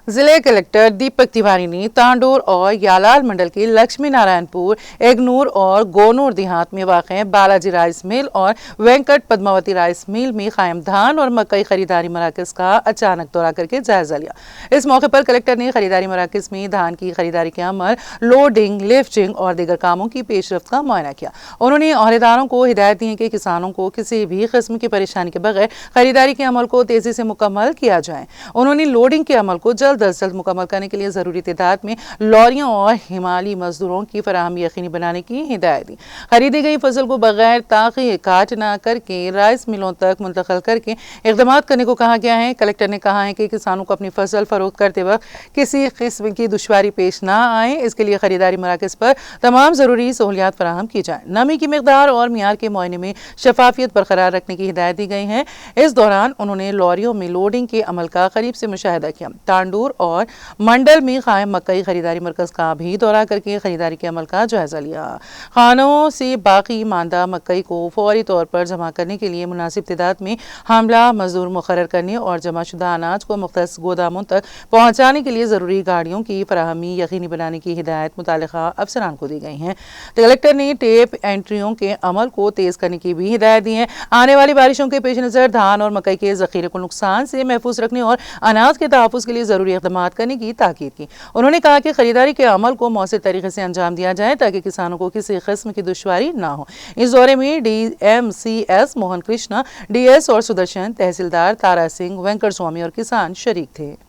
जिले कलेक्टर दीपक तिवारी ने तांडोर और यालाल मंडल के लक्ष्मी नारायणपुर, एगनूर और गोनूर देहात में वाक़ बालाजी राइस मिल और वेंकट पद्मावती राइस मिल में कायम धान और मकई खरीदारी मराकज़ का अचानक दौरा करके जायजा लिया। इस मौके पर कलेक्टर ने खरीदारी मराकज़ में धान की खरीदारी के अमल, लोडिंग, लिफ्टिंग और दीगर कामों की पेशरफ्त का मुआयना किया। उन्होंने अहदेदारों को हिदायत दी कि किसानों को किसी भी किस्म की परेशानी के बगैर खरीदारी के अमल को तेजी से मुकम्मल किया जाए। उन्होंने लोडिंग के अमल को जल्द अज जल्द मुकम्मल करने के लिए जरूरी तादाद में लॉरियों और हिमाली मजदूरों की फराहमी यकीनी बनाने की हिदायत दी। खरीदी गई फसल को बगैर ताख़ीर काट न करके राइस मिलों तक मुंतकिल करके इक़दाम करने को कहा गया है। कलेक्टर ने कहा है कि किसानों को अपनी फसल फरोख्त करते वक्त किसी किस्म की दुश्वारी पेश न आए, इसके लिए खरीदारी मराकज़ पर तमाम ज़रूरी सहूलियात फराहम की जाए। नमी की मिक़दार और मियार के मुआयने में शफाफियत बरकरार रखने की हिदायत दी गई है। इस दौरान उन्होंने लॉरियों में लोडिंग के अमल का करीब से मुशाहिदा किया। तांडूर और मंडल में कायम मकई खरीदारी मरकज का भी दौरा करके खरीदारी के अमल का जायजा लिया। खानों से बाकी मानदा मकई को फौरी तौर पर जमा करने के लिए मुनासिब तादाद में हामला मजदूर मुकर्रर करने और जमा शुदा अनाज को मुख्तस गोदामों तक पहुंचाने के लिए जरूरी गाड़ियों की फराहमी यकीनी बनाने की हिदायत मुतालिका अफसरान को दी गई है। कलेक्टर ने टेप एंट्रियों के अमल को तेज करने की भी हिदायत दी है। आने वाली बारिशों के पेश नज़र धान और मकई के जखीरे को नुकसान से महफूज रखने और अनाज के तहफ़्फ़ुज़ के लिए जरूरी इक़दाम करने की ताकीद की। उन्होंने कहा कि खरीदारी के अमल को मौसर तरीके से अंजाम दिया जाए ताकि किसानों को किसी किस्म की दुश्वारी ना हो। इस दौरे में DMCS मोहन कृष्णा, DS और सुदर्शन, तहसीलदार तारा सिंह, वेंकट स्वामी और किसान शरीक थे।